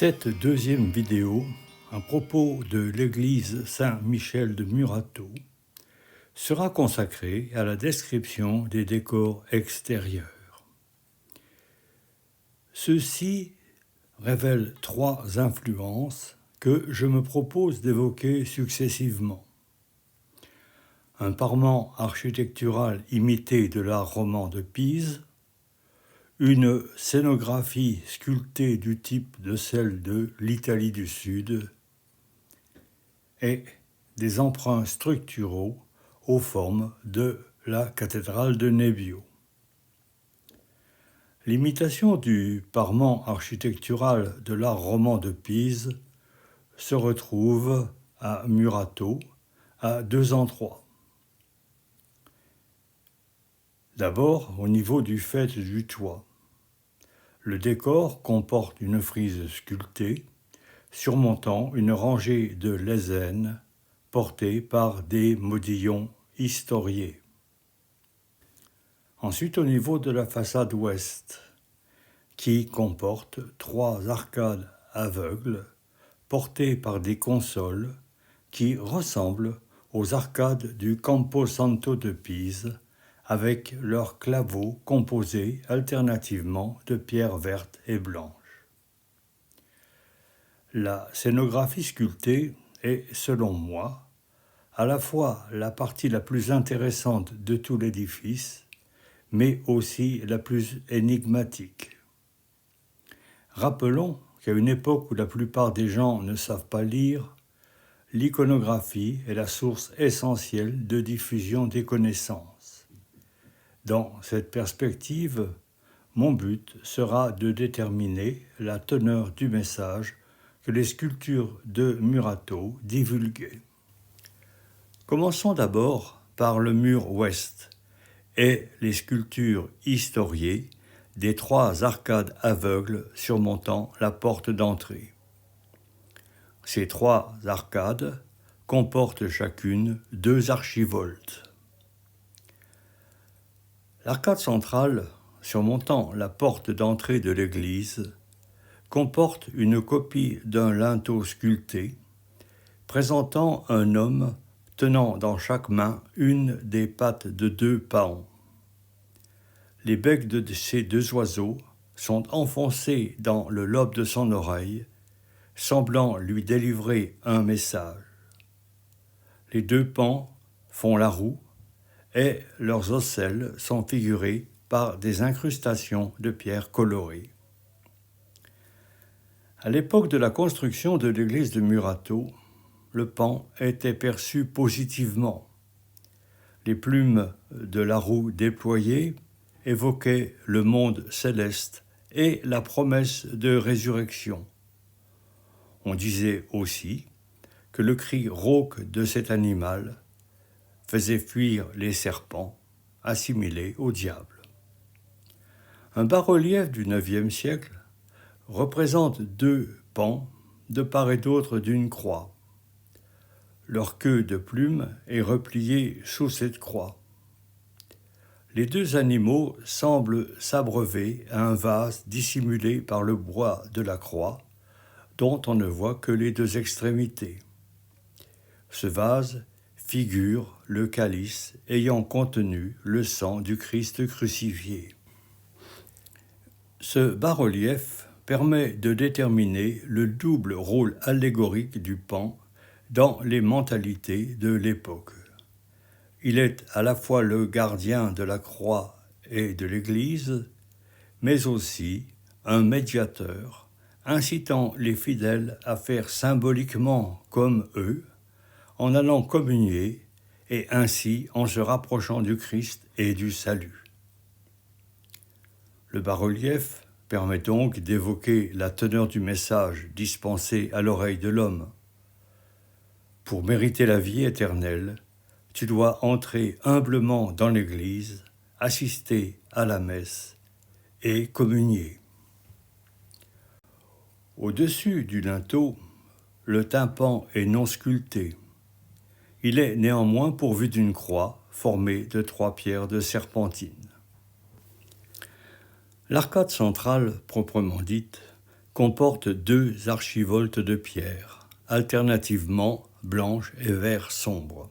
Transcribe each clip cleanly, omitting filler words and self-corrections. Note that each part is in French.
Cette deuxième vidéo, à propos de l'église Saint-Michel de Murato, sera consacrée à la description des décors extérieurs. Ceux-ci révèlent trois influences que je me propose d'évoquer successivement. Un parement architectural imité de l'art roman de Pise, une scénographie sculptée du type de celle de l'Italie du Sud et des emprunts structuraux aux formes de la cathédrale de Nebbio. L'imitation du parement architectural de l'art roman de Pise se retrouve à Murato à deux endroits. D'abord au niveau du faîte du toit. Le décor comporte une frise sculptée surmontant une rangée de lésènes portées par des modillons historiés. Ensuite au niveau de la façade ouest, qui comporte trois arcades aveugles portées par des consoles qui ressemblent aux arcades du Campo Santo de Pise, avec leurs claveaux composés alternativement de pierres vertes et blanches. La scénographie sculptée est, selon moi, à la fois la partie la plus intéressante de tout l'édifice, mais aussi la plus énigmatique. Rappelons qu'à une époque où la plupart des gens ne savent pas lire, l'iconographie est la source essentielle de diffusion des connaissances. Dans cette perspective, mon but sera de déterminer la teneur du message que les sculptures de Murato divulguaient. Commençons d'abord par le mur ouest et les sculptures historiées des trois arcades aveugles surmontant la porte d'entrée. Ces trois arcades comportent chacune deux archivoltes. L'arcade centrale, surmontant la porte d'entrée de l'église, comporte une copie d'un linteau sculpté, présentant un homme tenant dans chaque main une des pattes de deux paons. Les becs de ces deux oiseaux sont enfoncés dans le lobe de son oreille, semblant lui délivrer un message. Les deux pans font la roue, et leurs ocelles sont figurées par des incrustations de pierres colorées. À l'époque de la construction de l'église de Murato, le pan était perçu positivement. Les plumes de la roue déployées évoquaient le monde céleste et la promesse de résurrection. On disait aussi que le cri rauque de cet animal faisait fuir les serpents, assimilés au diable. Un bas-relief du IXe siècle représente deux pans de part et d'autre d'une croix. Leur queue de plume est repliée sous cette croix. Les deux animaux semblent s'abreuver à un vase dissimulé par le bois de la croix, dont on ne voit que les deux extrémités. Ce vase figure le calice ayant contenu le sang du Christ crucifié. Ce bas-relief permet de déterminer le double rôle allégorique du pan dans les mentalités de l'époque. Il est à la fois le gardien de la croix et de l'Église, mais aussi un médiateur, incitant les fidèles à faire symboliquement comme eux, en allant communier et ainsi en se rapprochant du Christ et du salut. Le bas-relief permet donc d'évoquer la teneur du message dispensé à l'oreille de l'homme. Pour mériter la vie éternelle, tu dois entrer humblement dans l'Église, assister à la messe et communier. Au-dessus du linteau, le tympan est non sculpté. Il est néanmoins pourvu d'une croix formée de trois pierres de serpentine. L'arcade centrale, proprement dite, comporte 2 archivoltes de pierre, alternativement blanches et vert sombre.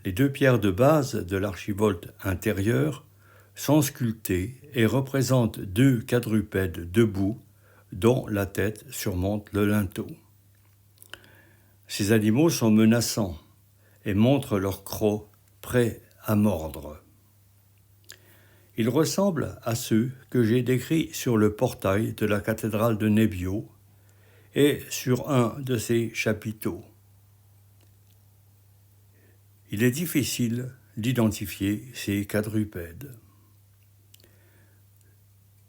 Les 2 pierres de base de l'archivolte intérieure sont sculptées et représentent 2 quadrupèdes debout dont la tête surmonte le linteau. Ces animaux sont menaçants et montrent leurs crocs prêts à mordre. Ils ressemblent à ceux que j'ai décrits sur le portail de la cathédrale de Nebbio et sur un de ses chapiteaux. Il est difficile d'identifier ces quadrupèdes.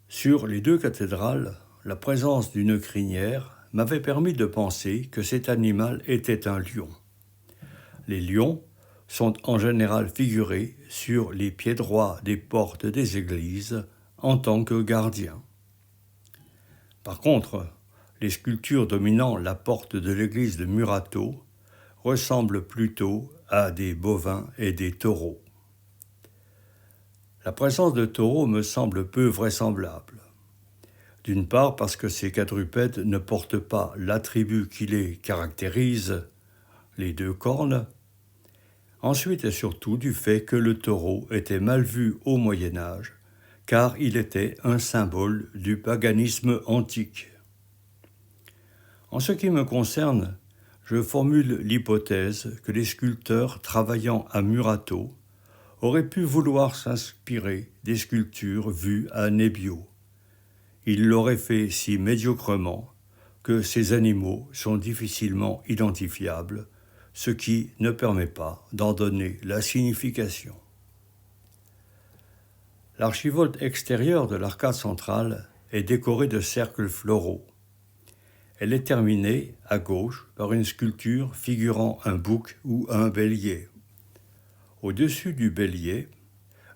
Sur les 2 cathédrales, la présence d'une crinière m'avait permis de penser que cet animal était un lion. Les lions sont en général figurés sur les pieds droits des portes des églises en tant que gardiens. Par contre, les sculptures dominant la porte de l'église de Murato ressemblent plutôt à des bovins et des taureaux. La présence de taureaux me semble peu vraisemblable. D'une part parce que ces quadrupèdes ne portent pas l'attribut qui les caractérise, les 2 cornes. Ensuite et surtout du fait que le taureau était mal vu au Moyen-Âge, car il était un symbole du paganisme antique. En ce qui me concerne, je formule l'hypothèse que les sculpteurs travaillant à Murato auraient pu vouloir s'inspirer des sculptures vues à Nebbio. Ils l'auraient fait si médiocrement que ces animaux sont difficilement identifiables, ce qui ne permet pas d'en donner la signification. L'archivolte extérieure de l'arcade centrale est décorée de cercles floraux. Elle est terminée, à gauche, par une sculpture figurant un bouc ou un bélier. Au-dessus du bélier,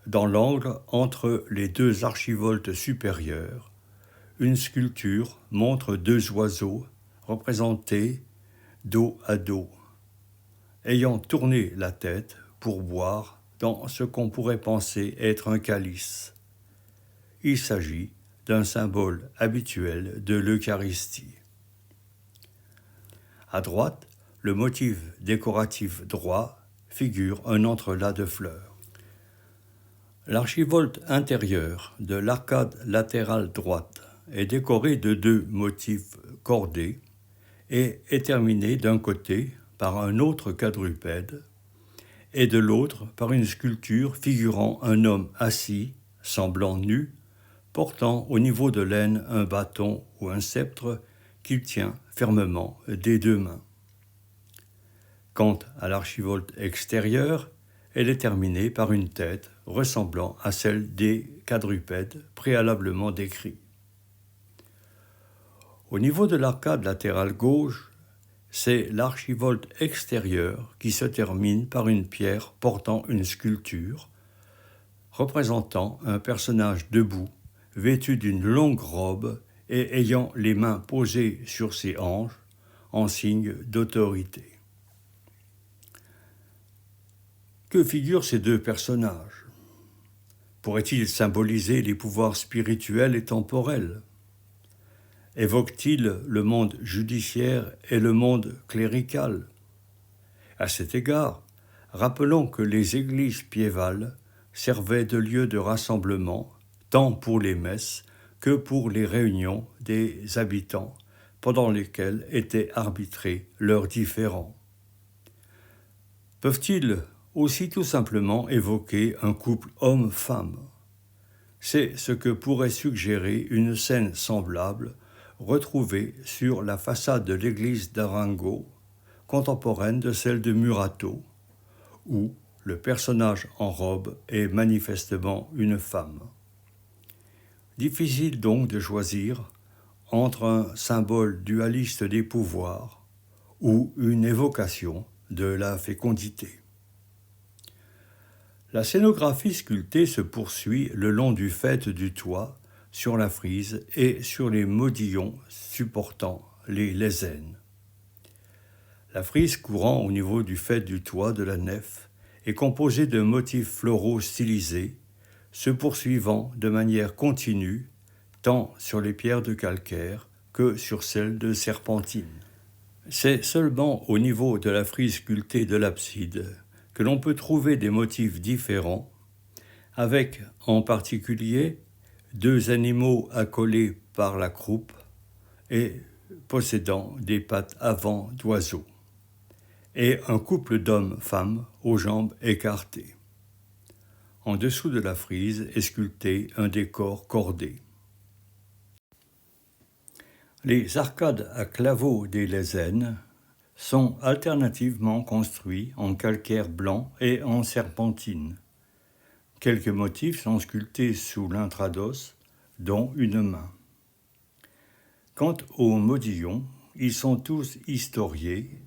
dans l'angle entre les 2 archivoltes supérieures, une sculpture montre 2 oiseaux représentés dos à dos, ayant tourné la tête pour boire dans ce qu'on pourrait penser être un calice. Il s'agit d'un symbole habituel de l'Eucharistie. À droite, le motif décoratif droit figure un entrelacs de fleurs. L'archivolte intérieure de l'arcade latérale droite est décorée de 2 motifs cordés et est terminée d'un côté par un autre quadrupède et de l'autre par une sculpture figurant un homme assis, semblant nu, portant au niveau de l'aine un bâton ou un sceptre qu'il tient fermement des 2 mains. Quant à l'archivolte extérieure, elle est terminée par une tête ressemblant à celle des quadrupèdes préalablement décrits. Au niveau de l'arcade latérale gauche, c'est l'archivolte extérieure qui se termine par une pierre portant une sculpture représentant un personnage debout, vêtu d'une longue robe et ayant les mains posées sur ses hanches en signe d'autorité. Que figurent ces 2 personnages? Pourraient-ils symboliser les pouvoirs spirituels et temporels? Évoque-t-il le monde judiciaire et le monde clérical? À cet égard, rappelons que les églises piévales servaient de lieu de rassemblement tant pour les messes que pour les réunions des habitants pendant lesquelles étaient arbitrés leurs différends. Peuvent-ils aussi tout simplement évoquer un couple homme-femme? C'est ce que pourrait suggérer une scène semblable retrouvée sur la façade de l'église d'Arango, contemporaine de celle de Murato, où le personnage en robe est manifestement une femme. Difficile donc de choisir entre un symbole dualiste des pouvoirs ou une évocation de la fécondité. La scénographie sculptée se poursuit le long du faîte du toit, sur la frise et sur les modillons supportant les lésènes. La frise courant au niveau du faîte du toit de la nef est composée de motifs floraux stylisés, se poursuivant de manière continue tant sur les pierres de calcaire que sur celle de Serpentine. C'est seulement au niveau de la frise sculptée de l'abside que l'on peut trouver des motifs différents, avec en particulier 2 animaux accolés par la croupe et possédant des pattes avant d'oiseaux, et un couple d'hommes-femmes aux jambes écartées. En dessous de la frise est sculpté un décor cordé. Les arcades à claveaux des lésènes sont alternativement construits en calcaire blanc et en serpentine. Quelques motifs sont sculptés sous l'intrados, dont une main. Quant aux modillons, ils sont tous historiés,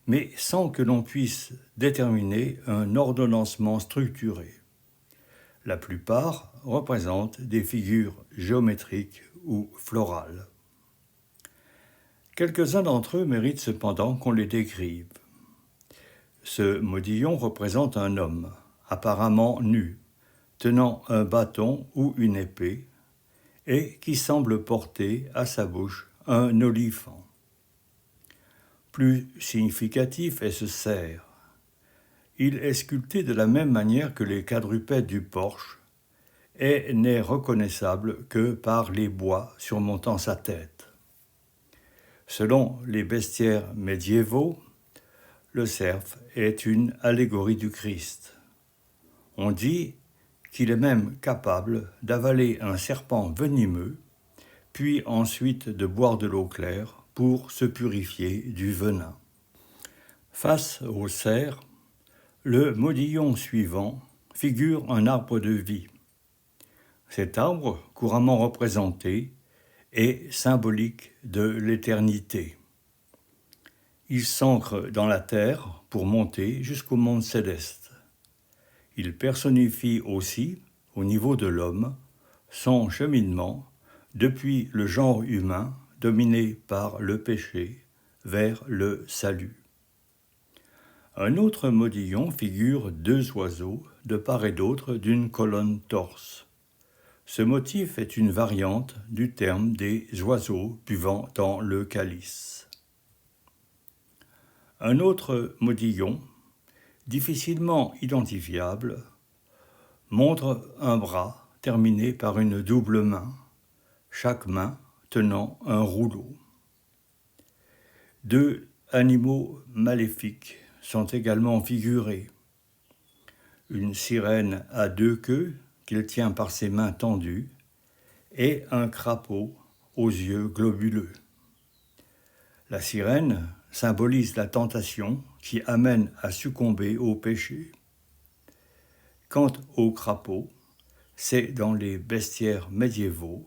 mais sans que l'on puisse déterminer un ordonnancement structuré. La plupart représentent des figures géométriques ou florales. Quelques-uns d'entre eux méritent cependant qu'on les décrive. Ce modillon représente un homme, apparemment nu, tenant un bâton ou une épée, et qui semble porter à sa bouche un olifant. Plus significatif est ce cerf. Il est sculpté de la même manière que les quadrupèdes du porche et n'est reconnaissable que par les bois surmontant sa tête. Selon les bestiaires médiévaux, le cerf est une allégorie du Christ. On dit qu'il est même capable d'avaler un serpent venimeux, puis ensuite de boire de l'eau claire pour se purifier du venin. Face au cerf, le modillon suivant figure un arbre de vie. Cet arbre, couramment représenté, est symbolique de l'éternité. Il s'ancre dans la terre pour monter jusqu'au monde céleste. Il personnifie aussi, au niveau de l'homme, son cheminement depuis le genre humain dominé par le péché vers le salut. Un autre modillon figure 2 oiseaux de part et d'autre d'une colonne torse. Ce motif est une variante du terme des oiseaux buvant dans le calice. Un autre modillon, difficilement identifiable, montre un bras terminé par une double main, chaque main tenant un rouleau. 2 animaux maléfiques sont également figurés. Une sirène à 2 queues qu'il tient par ses mains tendues, et un crapaud aux yeux globuleux. La sirène symbolise la tentation qui amène à succomber au péché. Quant au crapaud, c'est dans les bestiaires médiévaux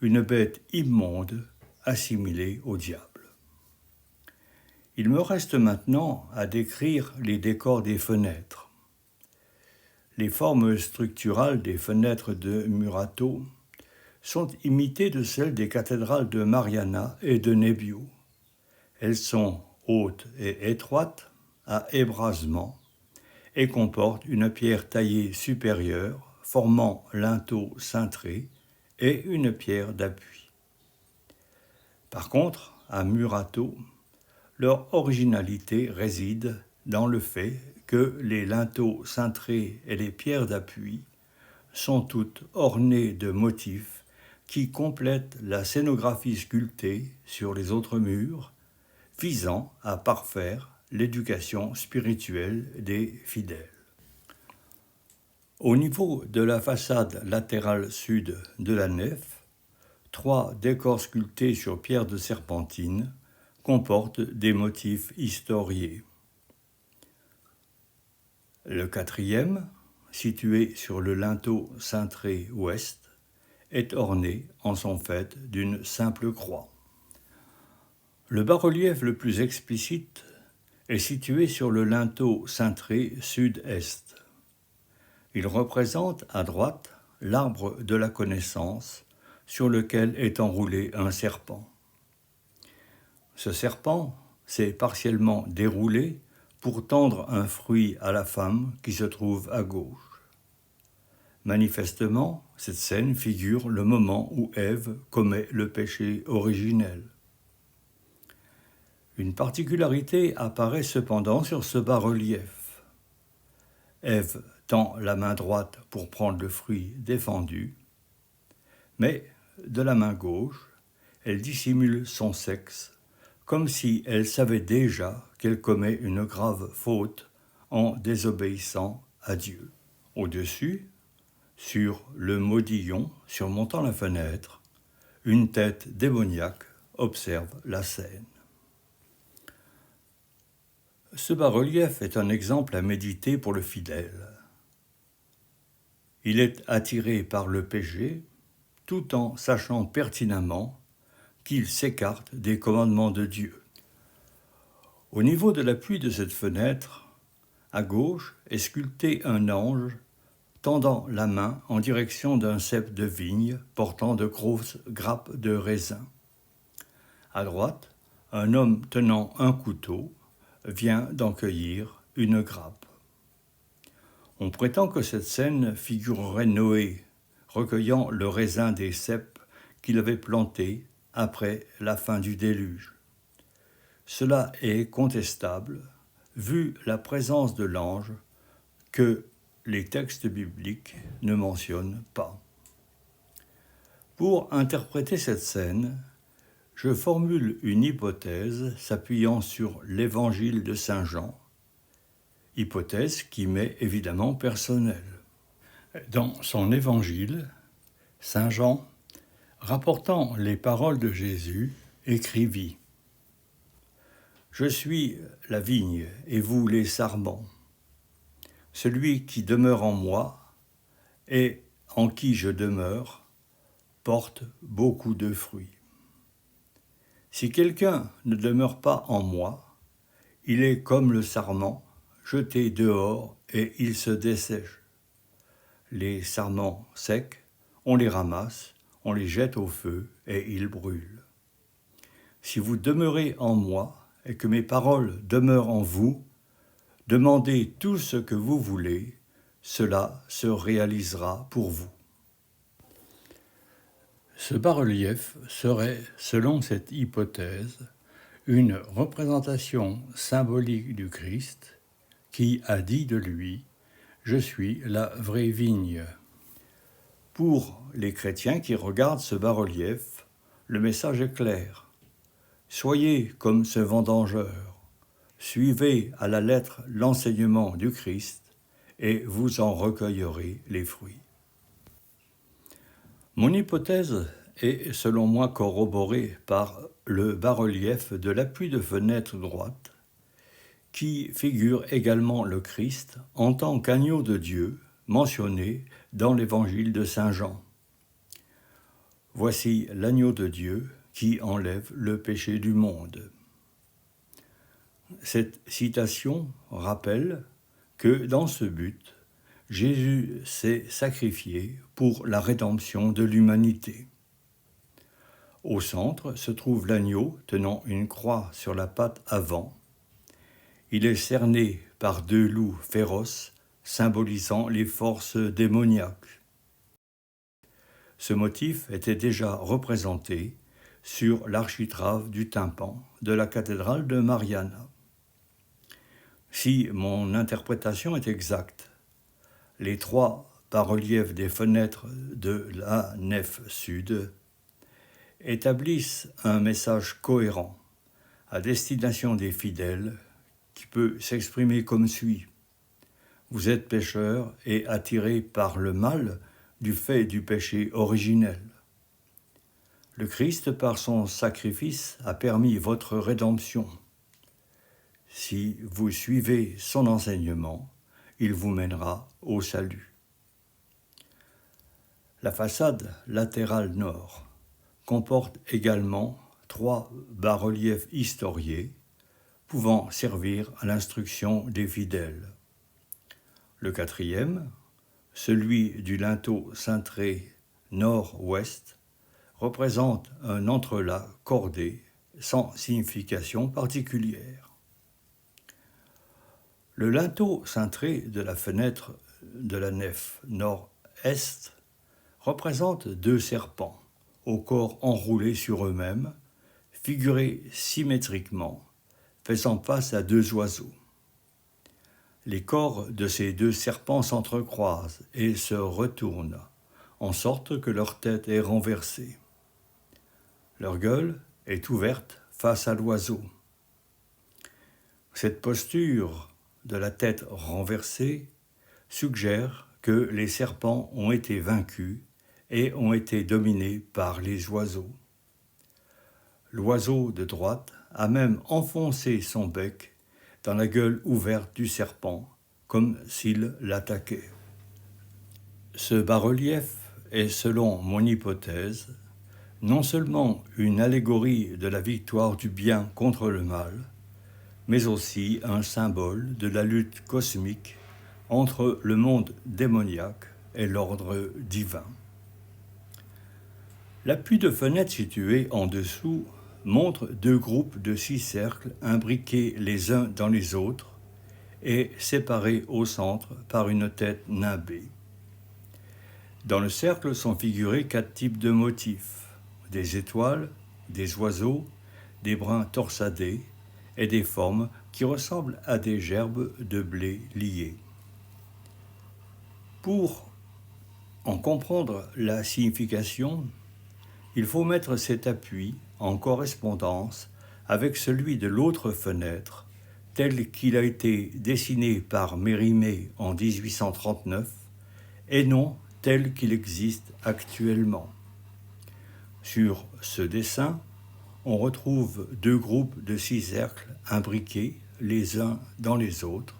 une bête immonde assimilée au diable. Il me reste maintenant à décrire les décors des fenêtres. Les formes structurales des fenêtres de Murato sont imitées de celles des cathédrales de Mariana et de Nebbio. Elles sont hautes et étroites, à ébrasement, et comportent une pierre taillée supérieure formant linteau cintré et une pierre d'appui. Par contre, à Murato, leur originalité réside dans le fait que les linteaux cintrés et les pierres d'appui sont toutes ornées de motifs qui complètent la scénographie sculptée sur les autres murs, visant à parfaire l'éducation spirituelle des fidèles. Au niveau de la façade latérale sud de la nef, 3 décors sculptés sur pierre de serpentine comportent des motifs historiés. Le 4e, situé sur le linteau cintré ouest, est orné en son fait d'une simple croix. Le bas-relief le plus explicite est situé sur le linteau cintré sud-est. Il représente à droite l'arbre de la connaissance sur lequel est enroulé un serpent. Ce serpent s'est partiellement déroulé pour tendre un fruit à la femme qui se trouve à gauche. Manifestement, cette scène figure le moment où Ève commet le péché originel. Une particularité apparaît cependant sur ce bas-relief. Ève tend la main droite pour prendre le fruit défendu, mais de la main gauche, elle dissimule son sexe, comme si elle savait déjà qu'elle commet une grave faute en désobéissant à Dieu. Au-dessus, sur le modillon surmontant la fenêtre, une tête démoniaque observe la scène. Ce bas-relief est un exemple à méditer pour le fidèle. Il est attiré par le péché tout en sachant pertinemment qu'il s'écarte des commandements de Dieu. Au niveau de l'appui de cette fenêtre, à gauche est sculpté un ange tendant la main en direction d'un cep de vigne portant de grosses grappes de raisin. À droite, un homme tenant un couteau vient d'en cueillir une grappe. On prétend que cette scène figurerait Noé, recueillant le raisin des ceps qu'il avait plantés après la fin du déluge. Cela est contestable, vu la présence de l'ange que les textes bibliques ne mentionnent pas. Pour interpréter cette scène, je formule une hypothèse s'appuyant sur l'évangile de Saint Jean, hypothèse qui m'est évidemment personnelle. Dans son évangile, Saint Jean, rapportant les paroles de Jésus, écrivit « Je suis la vigne et vous les sarments. Celui qui demeure en moi et en qui je demeure porte beaucoup de fruits. Si quelqu'un ne demeure pas en moi, il est comme le sarment, jeté dehors et il se dessèche. Les sarments secs, on les ramasse, on les jette au feu et ils brûlent. Si vous demeurez en moi et que mes paroles demeurent en vous, demandez tout ce que vous voulez, cela se réalisera pour vous. » Ce bas-relief serait, selon cette hypothèse, une représentation symbolique du Christ qui a dit de lui « Je suis la vraie vigne ». Pour les chrétiens qui regardent ce bas-relief, le message est clair. Soyez comme ce vendangeur, suivez à la lettre l'enseignement du Christ et vous en recueillerez les fruits. Mon hypothèse est selon moi corroborée par le bas-relief de l'appui de fenêtre droite, qui figure également le Christ en tant qu'agneau de Dieu mentionné dans l'évangile de Saint Jean. Voici l'agneau de Dieu qui enlève le péché du monde. Cette citation rappelle que dans ce but, Jésus s'est sacrifié pour la rédemption de l'humanité. Au centre se trouve l'agneau tenant une croix sur la patte avant. Il est cerné par deux loups féroces symbolisant les forces démoniaques. Ce motif était déjà représenté sur l'architrave du tympan de la cathédrale de Mariana. Si mon interprétation est exacte, les trois bas-reliefs des fenêtres de la nef sud établissent un message cohérent à destination des fidèles qui peut s'exprimer comme suit. Vous êtes pécheurs et attirés par le mal du fait du péché originel. Le Christ, par son sacrifice, a permis votre rédemption. Si vous suivez son enseignement, il vous mènera au salut. La façade latérale nord comporte également trois bas-reliefs historiés pouvant servir à l'instruction des fidèles. Le quatrième, celui du linteau cintré nord-ouest, représente un entrelac cordé sans signification particulière. Le linteau cintré de la fenêtre de la nef nord-est est représente deux serpents, au corps enroulé sur eux-mêmes, figurés symétriquement, faisant face à deux oiseaux. Les corps de ces deux serpents s'entrecroisent et se retournent, en sorte que leur tête est renversée. Leur gueule est ouverte face à l'oiseau. Cette posture de la tête renversée suggère que les serpents ont été vaincus et ont été dominés par les oiseaux. L'oiseau de droite a même enfoncé son bec dans la gueule ouverte du serpent, comme s'il l'attaquait. Ce bas-relief est, selon mon hypothèse, non seulement une allégorie de la victoire du bien contre le mal, mais aussi un symbole de la lutte cosmique entre le monde démoniaque et l'ordre divin. L'appui de fenêtre situé en dessous montre deux groupes de 6 cercles imbriqués les uns dans les autres et séparés au centre par une tête nimbée. Dans le cercle sont figurés 4 types de motifs: des étoiles, des oiseaux, des brins torsadés et des formes qui ressemblent à des gerbes de blé liées. Pour en comprendre la signification, il faut mettre cet appui en correspondance avec celui de l'autre fenêtre, tel qu'il a été dessiné par Mérimée en 1839, et non tel qu'il existe actuellement. Sur ce dessin, on retrouve 2 groupes de 6 cercles imbriqués les uns dans les autres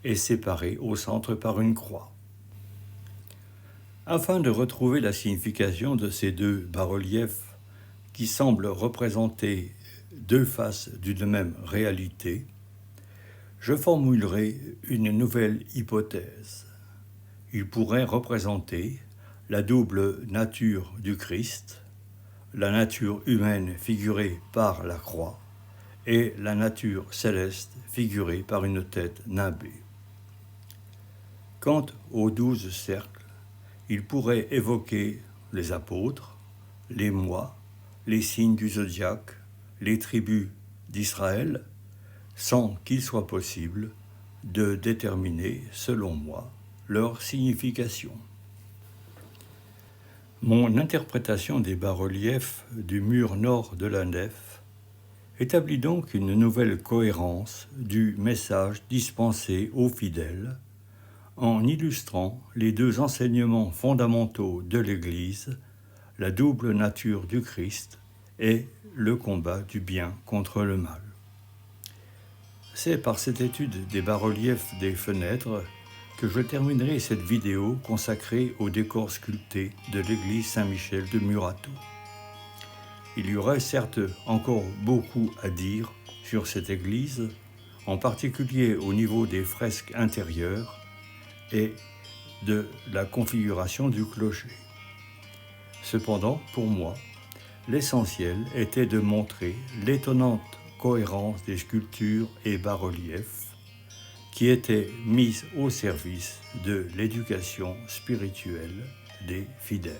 et séparés au centre par une croix. Afin de retrouver la signification de ces 2 bas-reliefs qui semblent représenter 2 faces d'une même réalité, je formulerai une nouvelle hypothèse. Il pourrait représenter la double nature du Christ, la nature humaine figurée par la croix et la nature céleste figurée par une tête nimbée. Quant aux 12 cercles, il pourrait évoquer les apôtres, les mois, les signes du zodiaque, les tribus d'Israël, sans qu'il soit possible de déterminer, selon moi, leur signification. Mon interprétation des bas-reliefs du mur nord de la nef établit donc une nouvelle cohérence du message dispensé aux fidèles en illustrant les 2 enseignements fondamentaux de l'Église, la double nature du Christ et le combat du bien contre le mal. C'est par cette étude des bas-reliefs des fenêtres que je terminerai cette vidéo consacrée au décor sculpté de l'église Saint-Michel de Murato. Il y aurait certes encore beaucoup à dire sur cette église, en particulier au niveau des fresques intérieures et de la configuration du clocher. Cependant, pour moi, l'essentiel était de montrer l'étonnante cohérence des sculptures et bas-reliefs qui étaient mises au service de l'éducation spirituelle des fidèles.